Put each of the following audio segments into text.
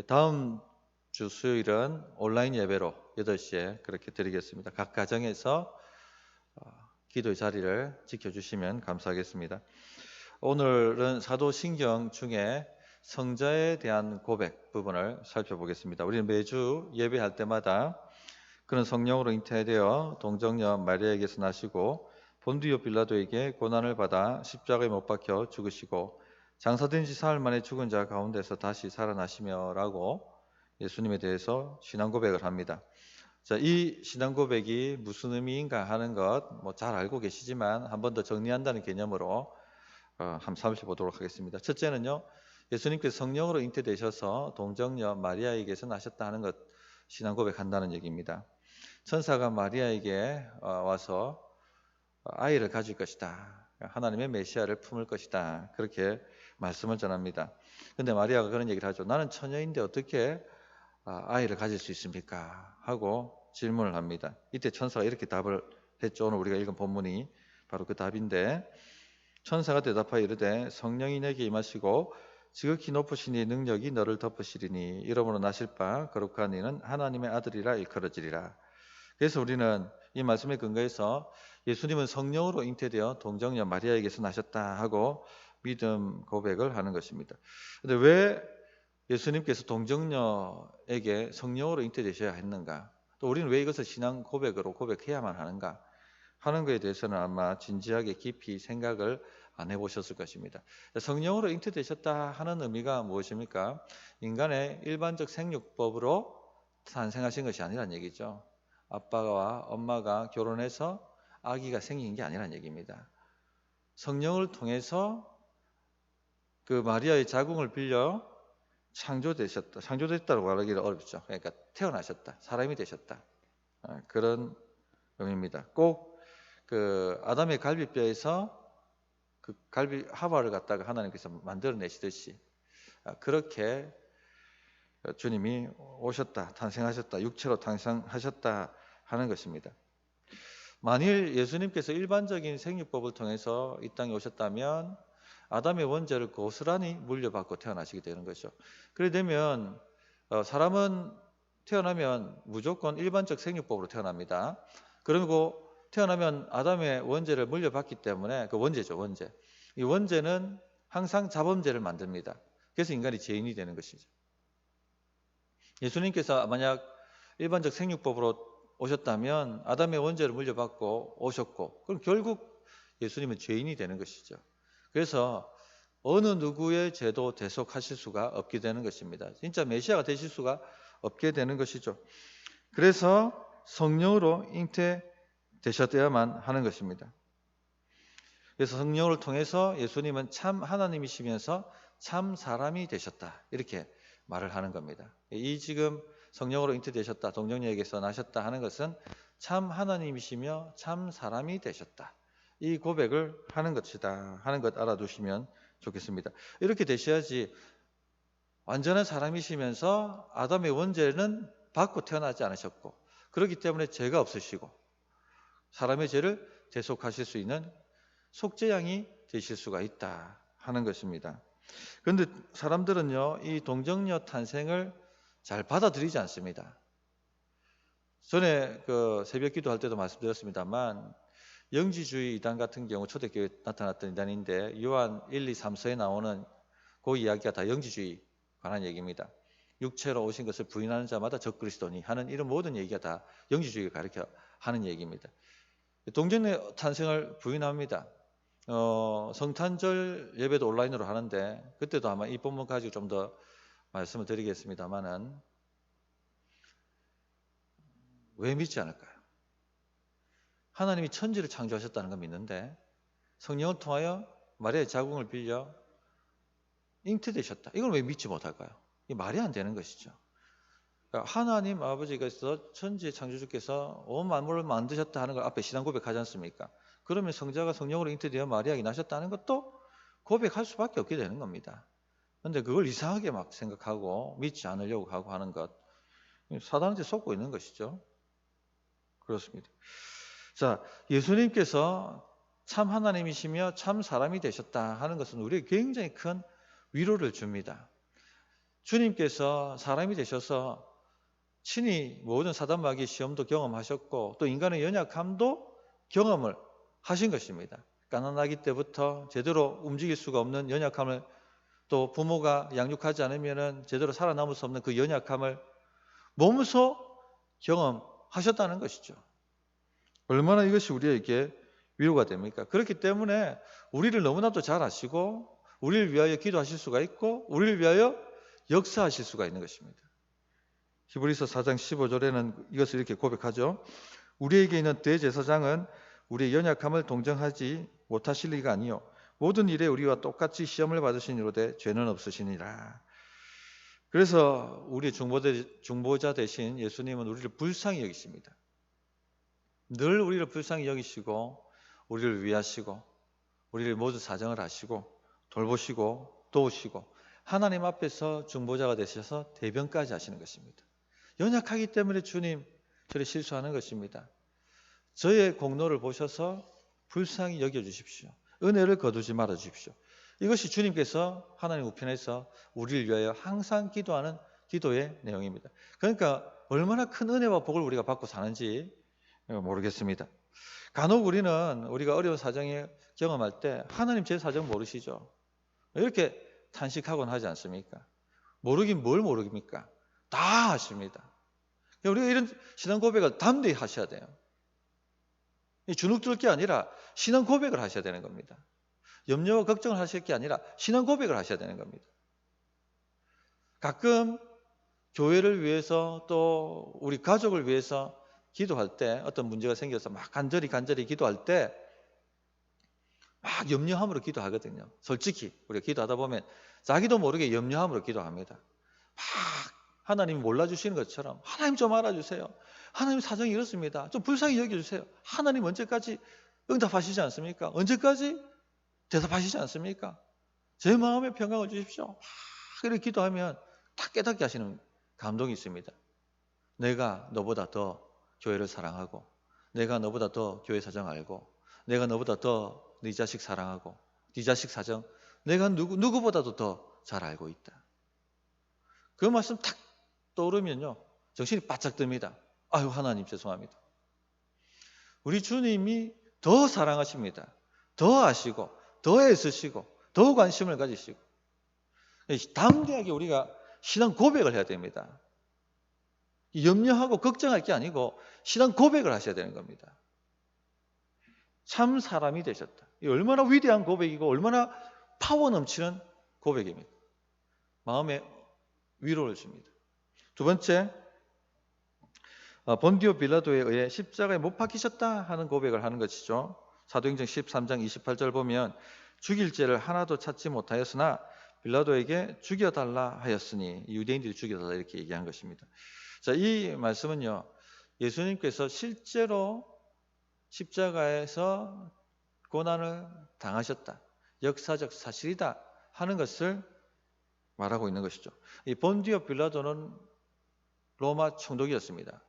다음 주 수요일은 온라인 예배로 8시에 그렇게 드리겠습니다. 각 가정에서 기도의 자리를 지켜주시면 감사하겠습니다. 오늘은 사도신경 중에 성자에 대한 고백 부분을 살펴보겠습니다. 우리는 매주 예배할 때마다 그는 성령으로 잉태되어 동정녀 마리아에게서 나시고 본디오 빌라도에게 고난을 받아 십자가에 못 박혀 죽으시고 장사된 지 사흘 만에 죽은 자 가운데서 다시 살아나시며라고 예수님에 대해서 신앙 고백을 합니다. 자, 이 신앙 고백이 무슨 의미인가 하는 것 뭐 잘 알고 계시지만 한 번 더 정리한다는 개념으로 한번 살펴보도록 하겠습니다. 첫째는요, 예수님께서 성령으로 잉태되셔서 동정녀 마리아에게서 나셨다 하는 것 신앙 고백한다는 얘기입니다. 천사가 마리아에게 와서 아이를 가질 것이다. 하나님의 메시아를 품을 것이다. 그렇게 말씀을 전합니다. 그런데 마리아가 그런 얘기를 하죠. 나는 처녀인데 어떻게 아이를 가질 수 있습니까? 하고 질문을 합니다. 이때 천사가 이렇게 답을 했죠. 오늘 우리가 읽은 본문이 바로 그 답인데, 천사가 대답하여 이르되 성령이 내게 임하시고 지극히 높으신 이 능력이 너를 덮으시리니 이러므로 나실 바 거룩한 이는 하나님의 아들이라 일컬어지리라. 그래서 우리는 이 말씀에 근거해서 예수님은 성령으로 잉태되어 동정녀 마리아에게서 나셨다 하고 믿음 고백을 하는 것입니다. 그런데 왜 예수님께서 동정녀에게 성령으로 잉태되셔야 했는가? 또 우리는 왜 이것을 신앙 고백으로 고백해야만 하는가? 하는 것에 대해서는 아마 진지하게 깊이 생각을 안 해보셨을 것입니다. 성령으로 잉태되셨다 하는 의미가 무엇입니까? 인간의 일반적 생육법으로 탄생하신 것이 아니란 얘기죠. 아빠와 엄마가 결혼해서 아기가 생긴 게 아니란 얘기입니다. 성령을 통해서 그 마리아의 자궁을 빌려 창조되셨다. 창조됐다고 말하기는 어렵죠. 그러니까 태어나셨다. 사람이 되셨다. 그런 의미입니다. 꼭 그 아담의 갈비뼈에서 그 갈비 하와를 갖다가 하나님께서 만들어내시듯이 그렇게 주님이 오셨다, 탄생하셨다, 육체로 탄생하셨다 하는 것입니다. 만일 예수님께서 일반적인 생육법을 통해서 이 땅에 오셨다면 아담의 원죄를 고스란히 물려받고 태어나시게 되는 거죠. 그래 되면 사람은 태어나면 무조건 일반적 생육법으로 태어납니다. 그리고 태어나면 아담의 원죄를 물려받기 때문에 그 원죄죠, 원죄. 이 원죄는 항상 자범죄를 만듭니다. 그래서 인간이 죄인이 되는 것이죠. 예수님께서 만약 일반적 생육법으로 오셨다면 아담의 원죄를 물려받고 오셨고, 그럼 결국 예수님은 죄인이 되는 것이죠. 그래서 어느 누구의 죄도 대속하실 수가 없게 되는 것입니다. 진짜 메시아가 되실 수가 없게 되는 것이죠. 그래서 성령으로 잉태되셨어야만 하는 것입니다. 그래서 성령을 통해서 예수님은 참 하나님이시면서 참 사람이 되셨다. 이렇게 말을 하는 겁니다. 이 지금 성령으로 잉태되셨다, 동정녀에게서 나셨다 하는 것은 참 하나님이시며 참 사람이 되셨다. 이 고백을 하는 것이다 하는 것 알아두시면 좋겠습니다. 이렇게 되셔야지 완전한 사람이시면서 아담의 원죄는 받고 태어나지 않으셨고, 그렇기 때문에 죄가 없으시고 사람의 죄를 대속하실 수 있는 속죄양이 되실 수가 있다 하는 것입니다. 그런데 사람들은요, 이 동정녀 탄생을 잘 받아들이지 않습니다. 전에 그 새벽 기도할 때도 말씀드렸습니다만, 영지주의 이단 같은 경우 초대교회에 나타났던 이단인데 요한 1, 2, 3서에 나오는 그 이야기가 다 영지주의 관한 얘기입니다. 육체로 오신 것을 부인하는 자마다 적그리스도니 하는 이런 모든 얘기가 다 영지주의가 가르쳐 하는 얘기입니다. 동정녀 탄생을 부인합니다. 성탄절 예배도 온라인으로 하는데 그때도 아마 이 본문 가지고 좀 더 말씀을 드리겠습니다만은, 왜 믿지 않을까요? 하나님이 천지를 창조하셨다는 걸 믿는데 성령을 통하여 마리아의 자궁을 빌려 잉태되셨다. 이걸 왜 믿지 못할까요? 이게 말이 안 되는 것이죠. 그러니까 하나님 아버지께서 천지의 창조주께서 온 만물을 만드셨다 하는 걸 앞에 신앙 고백하지 않습니까? 그러면 성자가 성령으로 잉태되어 마리아에게 나셨다는 것도 고백할 수밖에 없게 되는 겁니다. 그런데 그걸 이상하게 막 생각하고 믿지 않으려고 하고 하는 것, 사단한테 속고 있는 것이죠. 그렇습니다. 자, 예수님께서 참 하나님이시며 참 사람이 되셨다 하는 것은 우리에게 굉장히 큰 위로를 줍니다. 주님께서 사람이 되셔서 친히 모든 사단마귀 시험도 경험하셨고 또 인간의 연약함도 경험을 하신 것입니다. 가난하기 때부터 제대로 움직일 수가 없는 연약함을, 또 부모가 양육하지 않으면 제대로 살아남을 수 없는 그 연약함을 몸소 경험하셨다는 것이죠. 얼마나 이것이 우리에게 위로가 됩니까? 그렇기 때문에 우리를 너무나도 잘 아시고 우리를 위하여 기도하실 수가 있고 우리를 위하여 역사하실 수가 있는 것입니다. 히브리서 4장 15절에는 이것을 이렇게 고백하죠. 우리에게 있는 대제사장은 우리의 연약함을 동정하지 못하실 리가 아니요 모든 일에 우리와 똑같이 시험을 받으시니로되 죄는 없으시니라. 그래서 우리의 중보자 대신 예수님은 우리를 불쌍히 여기십니다. 늘 우리를 불쌍히 여기시고 우리를 위하시고 우리를 모든 사정을 하시고 돌보시고 도우시고 하나님 앞에서 중보자가 되셔서 대변까지 하시는 것입니다. 연약하기 때문에 주님 저를 실수하는 것입니다. 저의 공로를 보셔서 불쌍히 여겨주십시오. 은혜를 거두지 말아 주십시오. 이것이 주님께서 하나님 우편에서 우리를 위하여 항상 기도하는 기도의 내용입니다. 그러니까 얼마나 큰 은혜와 복을 우리가 받고 사는지 모르겠습니다. 간혹 우리가 어려운 사정에 경험할 때 하나님 제 사정 모르시죠? 이렇게 탄식하곤 하지 않습니까? 모르긴 뭘 모르깁니까? 다 아십니다. 우리가 이런 신앙 고백을 담대히 하셔야 돼요. 주눅 들 게 아니라 신앙 고백을 하셔야 되는 겁니다. 염려와 걱정을 하실 게 아니라 신앙 고백을 하셔야 되는 겁니다. 가끔 교회를 위해서 또 우리 가족을 위해서 기도할 때 어떤 문제가 생겨서 막 간절히 기도할 때 막 염려함으로 기도하거든요. 솔직히 우리가 기도하다 보면 자기도 모르게 염려함으로 기도합니다. 막 하나님이 몰라주시는 것처럼 하나님 좀 알아주세요. 하나님 사정이 이렇습니다. 좀 불쌍히 여겨주세요. 하나님 언제까지 응답하시지 않습니까? 언제까지 대답하시지 않습니까? 제 마음에 평강을 주십시오. 막 이렇게 기도하면 딱 깨닫게 하시는 감동이 있습니다. 내가 너보다 더 교회를 사랑하고 내가 너보다 더 교회 사정 알고 내가 너보다 더 네 자식 사랑하고 네 자식 사정 내가 누구보다도 더 잘 알고 있다. 그 말씀 탁 떠오르면요 정신이 바짝 듭니다. 아유 하나님 죄송합니다. 우리 주님이 더 사랑하십니다. 더 아시고 더 애쓰시고 더 관심을 가지시고 담대하게 우리가 신앙 고백을 해야 됩니다. 염려하고 걱정할 게 아니고 신앙 고백을 하셔야 되는 겁니다. 참 사람이 되셨다. 이 얼마나 위대한 고백이고 얼마나 파워 넘치는 고백입니다. 마음에 위로를 줍니다. 두 번째, 본디오 빌라도에 의해 십자가에 못 박히셨다 하는 고백을 하는 것이죠. 사도행전 13장 28절 보면 죽일 죄를 하나도 찾지 못하였으나 빌라도에게 죽여달라 하였으니 유대인들이 죽여달라 이렇게 얘기한 것입니다. 자, 이 말씀은요 예수님께서 실제로 십자가에서 고난을 당하셨다, 역사적 사실이다 하는 것을 말하고 있는 것이죠. 이 본디오 빌라도는 로마 총독이었습니다.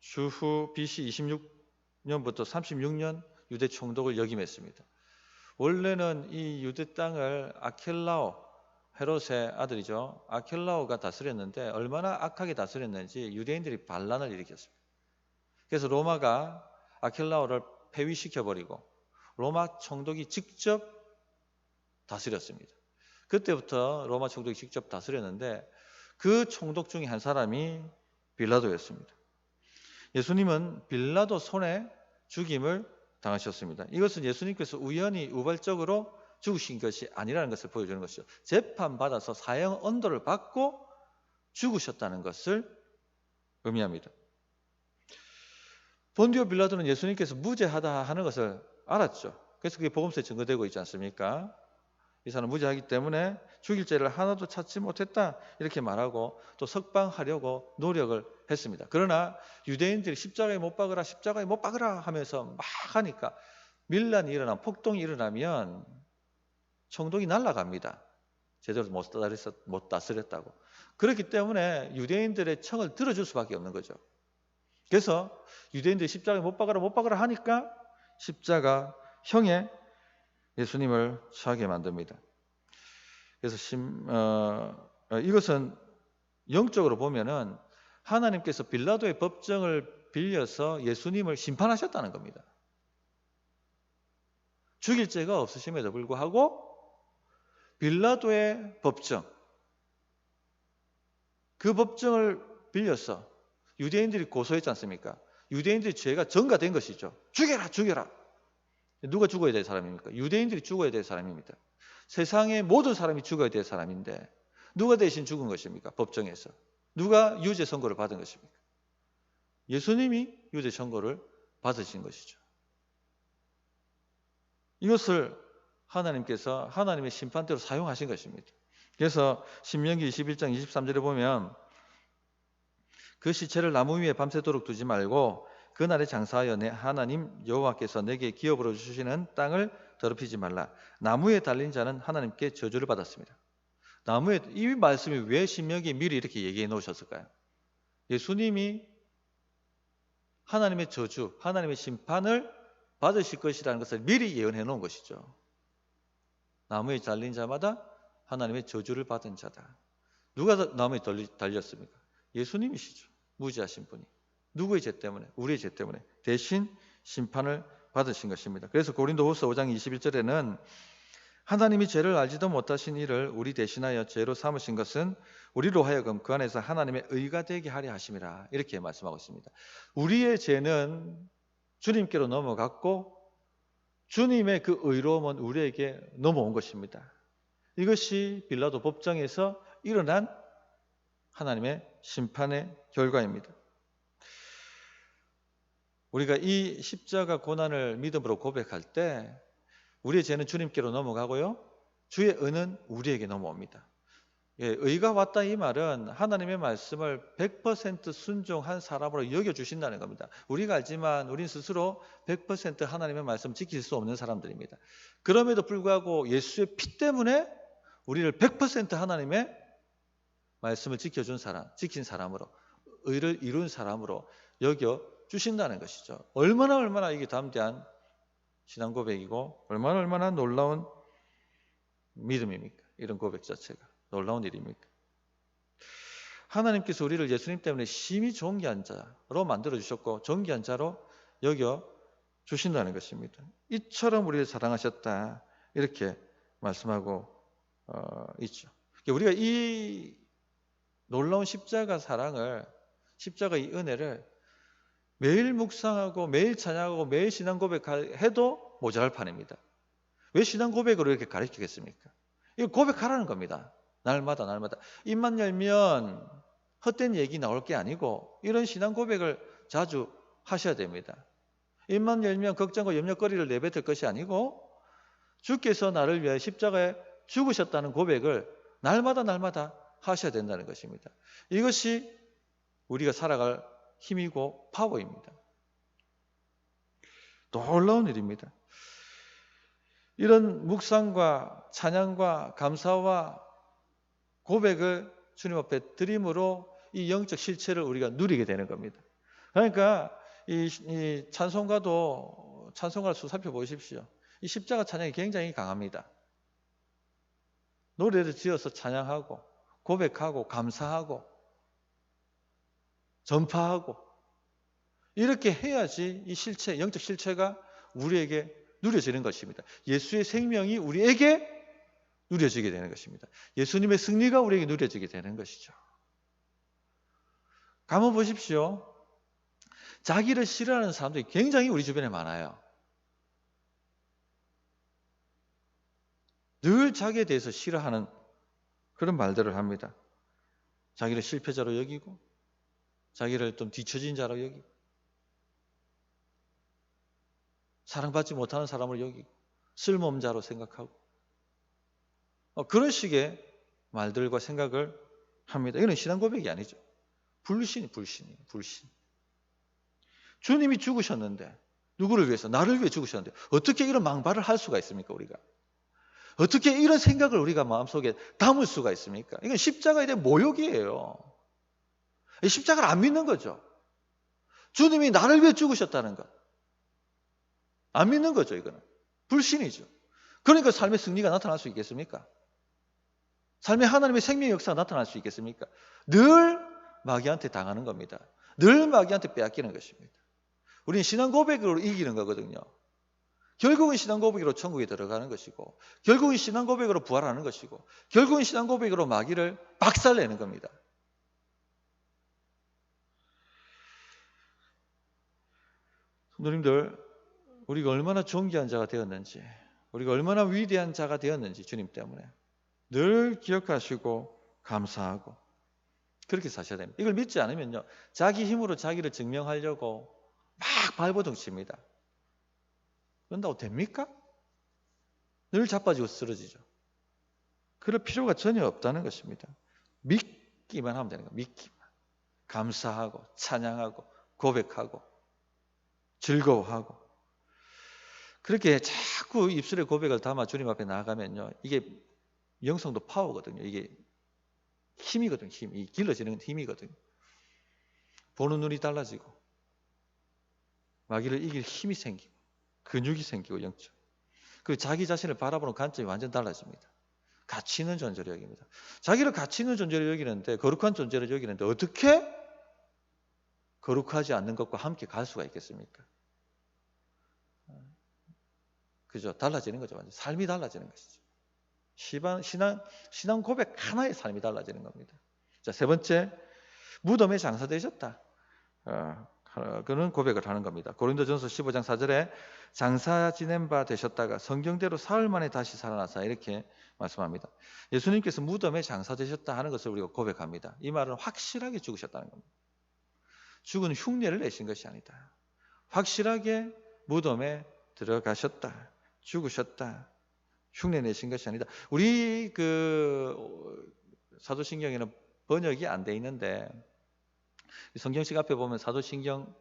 주후 BC 26년부터 36년 유대 총독을 역임했습니다. 원래는 이 유대 땅을 아켈라오, 헤롯의 아들이죠. 아켈라오가 다스렸는데 얼마나 악하게 다스렸는지 유대인들이 반란을 일으켰습니다. 그래서 로마가 아켈라오를 폐위시켜버리고 로마 총독이 직접 다스렸습니다. 그때부터 로마 총독이 직접 다스렸는데 그 총독 중에 한 사람이 빌라도였습니다. 예수님은 빌라도 손에 죽임을 당하셨습니다. 이것은 예수님께서 우연히 우발적으로 죽으신 것이 아니라는 것을 보여주는 것이죠. 재판받아서 사형 언도를 받고 죽으셨다는 것을 의미합니다. 본디오 빌라도는 예수님께서 무죄하다 하는 것을 알았죠. 그래서 그게 복음서에 증거되고 있지 않습니까? 이 사람은 무죄하기 때문에 죽일 죄를 하나도 찾지 못했다 이렇게 말하고 또 석방하려고 노력을 했습니다. 그러나 유대인들이 십자가에 못 박으라 하면서 막 하니까 밀란이 일어나면, 폭동이 일어나면 총독이 날아갑니다. 제대로 못 다스렸다고. 그렇기 때문에 유대인들의 청을 들어줄 수밖에 없는 거죠. 그래서 유대인들이 십자가에 못 박으라 하니까 십자가형에 예수님을 처하게 만듭니다. 그래서 이것은 영적으로 보면은 하나님께서 빌라도의 법정을 빌려서 예수님을 심판하셨다는 겁니다. 죽일 죄가 없으심에도 불구하고 빌라도의 법정, 그 법정을 빌려서 유대인들이 고소했지 않습니까? 유대인들의 죄가 전가된 것이죠. 죽여라, 죽여라. 누가 죽어야 될 사람입니까? 유대인들이 죽어야 될 사람입니다. 세상의 모든 사람이 죽어야 될 사람인데 누가 대신 죽은 것입니까? 법정에서. 누가 유죄 선고를 받은 것입니까? 예수님이 유죄 선고를 받으신 것이죠. 이것을 하나님께서 하나님의 심판대로 사용하신 것입니다. 그래서 신명기 21장 23절에 보면 그 시체를 나무 위에 밤새도록 두지 말고 그날에 장사하여 내 하나님 여호와께서 내게 기업으로 주시는 땅을 더럽히지 말라. 나무에 달린 자는 하나님께 저주를 받았습니다. 나무에, 이 말씀이 왜 신명기에 미리 이렇게 얘기해 놓으셨을까요? 예수님이 하나님의 저주, 하나님의 심판을 받으실 것이라는 것을 미리 예언해 놓은 것이죠. 나무에 달린 자마다 하나님의 저주를 받은 자다. 누가 나무에 달렸습니까? 예수님이시죠. 무지하신 분이. 누구의 죄 때문에? 우리의 죄 때문에 대신 심판을 받으신 것입니다. 그래서 고린도후서 5장 21절에는 하나님이 죄를 알지도 못하신 이를 우리 대신하여 죄로 삼으신 것은 우리로 하여금 그 안에서 하나님의 의가 되게 하려 하심이라, 이렇게 말씀하고 있습니다. 우리의 죄는 주님께로 넘어갔고 주님의 그 의로움은 우리에게 넘어온 것입니다. 이것이 빌라도 법정에서 일어난 하나님의 심판의 결과입니다. 우리가 이 십자가 고난을 믿음으로 고백할 때 우리의 죄는 주님께로 넘어가고요, 주의 은은 우리에게 넘어옵니다. 의가 왔다, 이 말은 하나님의 말씀을 100% 순종한 사람으로 여겨주신다는 겁니다. 우리가 알지만 우린 스스로 100% 하나님의 말씀 지킬 수 없는 사람들입니다. 그럼에도 불구하고 예수의 피 때문에 우리를 100% 하나님의 말씀을 지켜준 사람, 지킨 사람으로, 의를 이룬 사람으로 여겨주신다는 것이죠. 얼마나 이게 담대한 신앙 고백이고 얼마나 놀라운 믿음입니까? 이런 고백 자체가 놀라운 일입니까? 하나님께서 우리를 예수님 때문에 심히 존귀한 자로 만들어주셨고 존귀한 자로 여겨주신다는 것입니다. 이처럼 우리를 사랑하셨다, 이렇게 말씀하고 있죠. 우리가 이 놀라운 십자가 사랑을, 십자가의 은혜를 매일 묵상하고 매일 찬양하고 매일 신앙 고백해도 모자랄 판입니다. 왜 신앙 고백으로 이렇게 가르치겠습니까? 이거 고백하라는 겁니다. 날마다. 입만 열면 헛된 얘기 나올 게 아니고 이런 신앙 고백을 자주 하셔야 됩니다. 입만 열면 걱정과 염려거리를 내뱉을 것이 아니고 주께서 나를 위해 십자가에 죽으셨다는 고백을 날마다 하셔야 된다는 것입니다. 이것이 우리가 살아갈 힘이고 파워입니다. 놀라운 일입니다. 이런 묵상과 찬양과 감사와 고백을 주님 앞에 드림으로 이 영적 실체를 우리가 누리게 되는 겁니다. 그러니까 이 찬송가를 살펴보십시오. 이 십자가 찬양이 굉장히 강합니다. 노래를 지어서 찬양하고 고백하고 감사하고 전파하고 이렇게 해야지 이 실체, 영적 실체가 우리에게 누려지는 것입니다. 예수의 생명이 우리에게 누려지게 되는 것입니다. 예수님의 승리가 우리에게 누려지게 되는 것이죠. 가만 보십시오. 자기를 싫어하는 사람들이 굉장히 우리 주변에 많아요. 늘 자기에 대해서 싫어하는 그런 말들을 합니다. 자기를 실패자로 여기고 자기를 좀 뒤처진 자로 여기고 사랑받지 못하는 사람을 여기고 쓸모없는 자로 생각하고 그런 식의 말들과 생각을 합니다. 이건 신앙 고백이 아니죠. 불신이에요. 불신. 주님이 죽으셨는데 누구를 위해서? 나를 위해 죽으셨는데 어떻게 이런 망발을 할 수가 있습니까? 우리가 어떻게 이런 생각을 우리가 마음속에 담을 수가 있습니까? 이건 십자가에 대한 모욕이에요. 십자가를 안 믿는 거죠. 주님이 나를 위해 죽으셨다는 것. 안 믿는 거죠, 이거는. 불신이죠. 그러니까 삶의 승리가 나타날 수 있겠습니까? 삶에 하나님의 생명의 역사가 나타날 수 있겠습니까? 늘 마귀한테 당하는 겁니다. 늘 마귀한테 빼앗기는 것입니다. 우리는 신앙 고백으로 이기는 거거든요. 결국은 신앙 고백으로 천국에 들어가는 것이고, 결국은 신앙 고백으로 부활하는 것이고, 결국은 신앙 고백으로 마귀를 박살내는 겁니다. 성도님들, 우리가 얼마나 존귀한 자가 되었는지, 우리가 얼마나 위대한 자가 되었는지 주님 때문에 늘 기억하시고 감사하고 그렇게 사셔야 됩니다. 이걸 믿지 않으면요, 자기 힘으로 자기를 증명하려고 막 발버둥 칩니다. 그런다고 됩니까? 늘 자빠지고 쓰러지죠. 그럴 필요가 전혀 없다는 것입니다. 믿기만 하면 되는 거예요. 믿기만. 감사하고 찬양하고 고백하고 즐거워하고 그렇게 자꾸 입술에 고백을 담아 주님 앞에 나아가면요, 이게 영성도 파워거든요. 이게 힘이거든요. 이 길러지는 힘이거든요. 보는 눈이 달라지고 마귀를 이길 힘이 생기고 근육이 생기고 영적. 그리고 자기 자신을 바라보는 관점이 완전 달라집니다. 가치 있는 존재로 여깁니다. 자기를 가치 있는 존재로 여기는데, 거룩한 존재로 여기는데 어떻게 거룩하지 않는 것과 함께 갈 수가 있겠습니까? 그죠? 달라지는 거죠. 완전 삶이 달라지는 것이죠. 신앙 고백 하나의 삶이 달라지는 겁니다. 자, 세 번째, 무덤에 장사되셨다. 그는 고백을 하는 겁니다. 고린도전서 15장 4절에 장사 지낸 바 되셨다가 성경대로 사흘 만에 다시 살아나사 이렇게 말씀합니다. 예수님께서 무덤에 장사되셨다 하는 것을 우리가 고백합니다. 이 말은 확실하게 죽으셨다는 겁니다. 죽은 흉내를 내신 것이 아니다. 확실하게 무덤에 들어가셨다. 죽으셨다. 흉내 내신 것이 아니다. 우리 사도신경에는 번역이 안 돼 있는데, 성경책 앞에 보면 사도신경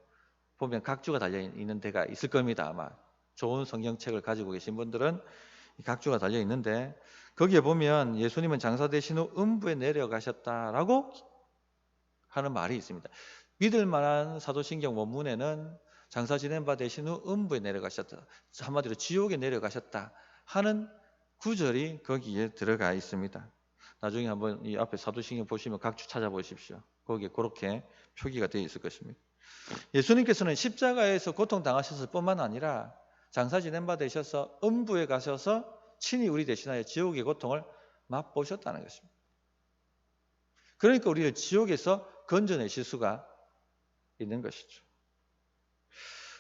보면 각주가 달려 있는 데가 있을 겁니다. 아마 좋은 성경책을 가지고 계신 분들은 각주가 달려 있는데, 거기에 보면 예수님은 장사되신 후 음부에 내려가셨다라고 하는 말이 있습니다. 믿을 만한 사도신경 원문에는 장사 지낸 바 되신 후 음부에 내려가셨다, 한마디로 지옥에 내려가셨다 하는 구절이 거기에 들어가 있습니다. 나중에 한번 이 앞에 사도신경 보시면 각주 찾아보십시오. 거기에 그렇게 표기가 되어 있을 것입니다. 예수님께서는 십자가에서 고통당하셨을 뿐만 아니라 장사 지낸 바 되셔서 음부에 가셔서 친히 우리 대신하여 지옥의 고통을 맛보셨다는 것입니다. 그러니까 우리를 지옥에서 건져내실 수가 있는 것이죠.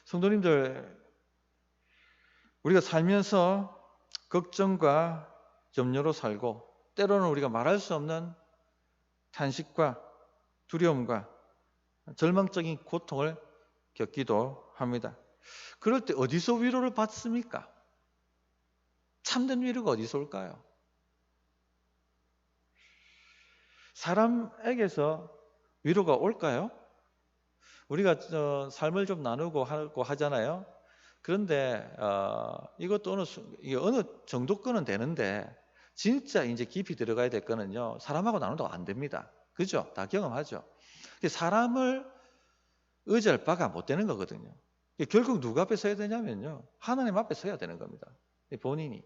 성도님들, 우리가 살면서 걱정과 염려로 살고 때로는 우리가 말할 수 없는 탄식과 두려움과 절망적인 고통을 겪기도 합니다. 그럴 때 어디서 위로를 받습니까? 참된 위로가 어디서 올까요? 사람에게서 위로가 올까요? 우리가 삶을 좀 나누고 하고 하잖아요. 그런데 이것도 어느 정도 끈은 되는데, 진짜 이제 깊이 들어가야 될 거는요, 사람하고 나눠도 안 됩니다. 그죠? 다 경험하죠. 사람을 의지할 바가 못 되는 거거든요. 결국 누구 앞에 서야 되냐면요, 하나님 앞에 서야 되는 겁니다. 본인이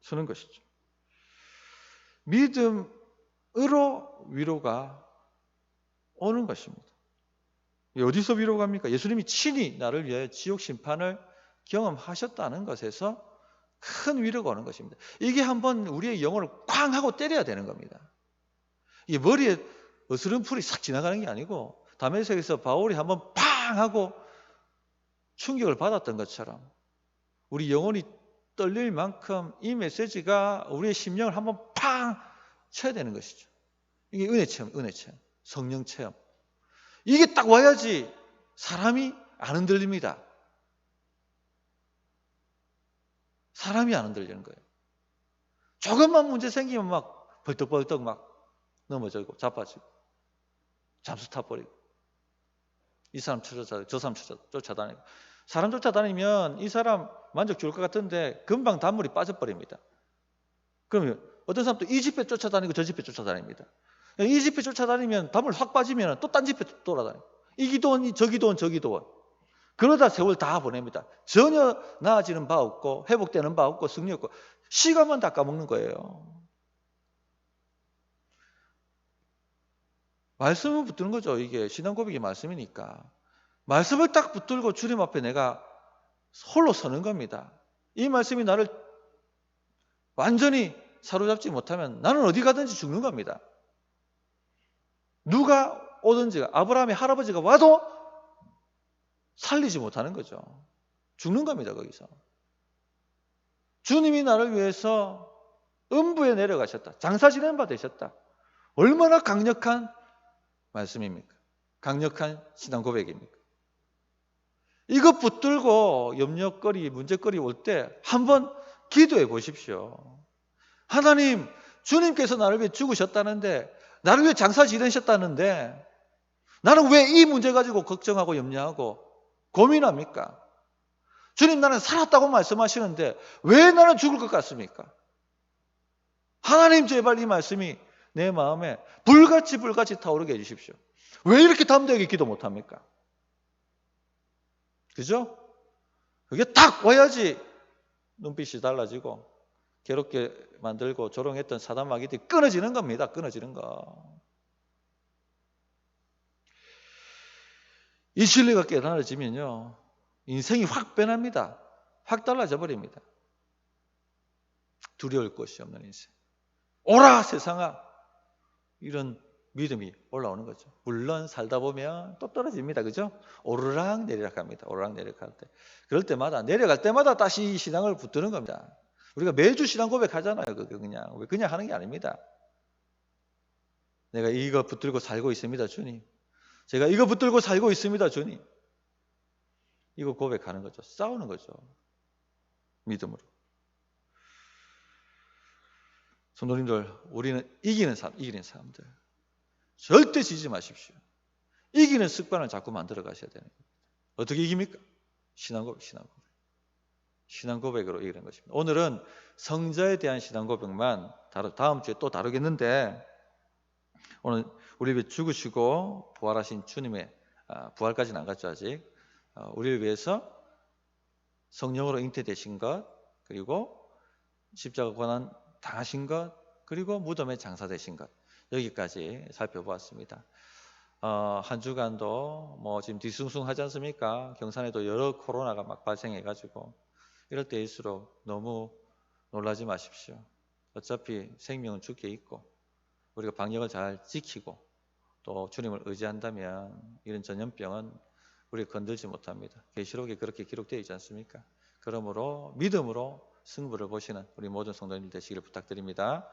서는 것이죠. 믿음으로 위로가 오는 것입니다. 어디서 위로가 갑니까? 예수님이 친히 나를 위해 지옥 심판을 경험하셨다는 것에서 큰 위로가 오는 것입니다. 이게 한번 우리의 영혼을 쾅 하고 때려야 되는 겁니다. 이게 머리에 어스름풀이 싹 지나가는 게 아니고, 다메섹에서 바울이 한번 팡 하고 충격을 받았던 것처럼 우리 영혼이 떨릴 만큼 이 메시지가 우리의 심령을 한번 팡 쳐야 되는 것이죠. 이게 은혜 체험, 성령 체험. 이게 딱 와야지 사람이 안 흔들립니다. 사람이 안 흔들리는 거예요. 조금만 문제 생기면 막 벌떡벌떡 막 넘어지고 자빠지고 잠수 타버리고, 이 사람 쫓아다니고 저 사람 쫓아다니고. 사람 쫓아다니면 이 사람 만족 좋을 것 같은데 금방 단물이 빠져버립니다. 그러면 어떤 사람도 이 집에 쫓아다니고 저 집에 쫓아다닙니다. 이 집에 쫓아다니면 단물 확 빠지면 또 딴 집에 돌아다니고, 이 기도원 저 기도원 저 기도원, 그러다 세월 다 보냅니다. 전혀 나아지는 바 없고 회복되는 바 없고 승리 없고 시간만 다 까먹는 거예요. 말씀을 붙드는 거죠. 이게 신앙 고백이 말씀이니까. 말씀을 딱 붙들고 주님 앞에 내가 홀로 서는 겁니다. 이 말씀이 나를 완전히 사로잡지 못하면 나는 어디 가든지 죽는 겁니다. 누가 오든지 아브라함의 할아버지가 와도 살리지 못하는 거죠. 죽는 겁니다. 거기서. 주님이 나를 위해서 음부에 내려가셨다. 장사 지낸 바 되셨다. 얼마나 강력한 말씀입니까? 강력한 신앙 고백입니까? 이거 붙들고 염려거리, 문제거리 올 때 한번 기도해 보십시오. 하나님, 주님께서 나를 위해 죽으셨다는데, 나를 위해 장사 지내셨다는데 나는 왜 이 문제 가지고 걱정하고 염려하고 고민합니까? 주님, 나는 살았다고 말씀하시는데 왜 나는 죽을 것 같습니까? 하나님, 제발 이 말씀이 내 마음에 불같이 타오르게 해주십시오. 왜 이렇게 담대하게 기도 못합니까? 그죠? 그게 딱 와야지 눈빛이 달라지고 괴롭게 만들고 조롱했던 사단 마귀들이 끊어지는 겁니다. 끊어지는 거. 이 진리가 깨달아지면요, 인생이 확 변합니다. 확 달라져 버립니다. 두려울 것이 없는 인생. 오라 세상아, 이런 믿음이 올라오는 거죠. 물론 살다 보면 또 떨어집니다. 그죠? 오르락 내리락 합니다. 오르락 내리락 할 때. 그럴 때마다, 내려갈 때마다 다시 신앙을 붙드는 겁니다. 우리가 매주 신앙 고백하잖아요. 그냥 하는 게 아닙니다. 내가 이거 붙들고 살고 있습니다, 주님. 제가 이거 붙들고 살고 있습니다, 주님. 이거 고백하는 거죠. 싸우는 거죠. 믿음으로. 성도님들, 우리는 이기는 사람들. 절대 지지 마십시오. 이기는 습관을 자꾸 만들어 가셔야 되는 겁니다. 어떻게 이깁니까? 신앙 고백. 신앙 고백으로 이기는 것입니다. 오늘은 성자에 대한 신앙 고백만 다음 주에 또 다루겠는데, 오늘 우리 위해 죽으시고 부활하신 주님의, 부활까지는 안 갔죠 아직. 우리를 위해서 성령으로 잉태되신 것, 그리고 십자가 고난 당하신 것, 그리고 무덤에 장사되신 것, 여기까지 살펴보았습니다. 한 주간도 지금 뒤숭숭하지 않습니까? 경산에도 여러 코로나가 막 발생해가지고 이럴 때일수록 너무 놀라지 마십시오. 어차피 생명은 주께 있고 우리가 방역을 잘 지키고 또 주님을 의지한다면 이런 전염병은 우리가 건들지 못합니다. 계시록에 그렇게 기록되어 있지 않습니까? 그러므로 믿음으로 승부를 보시는 우리 모든 성도님들 되시기를 부탁드립니다.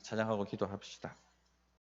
찬양하고 기도합시다.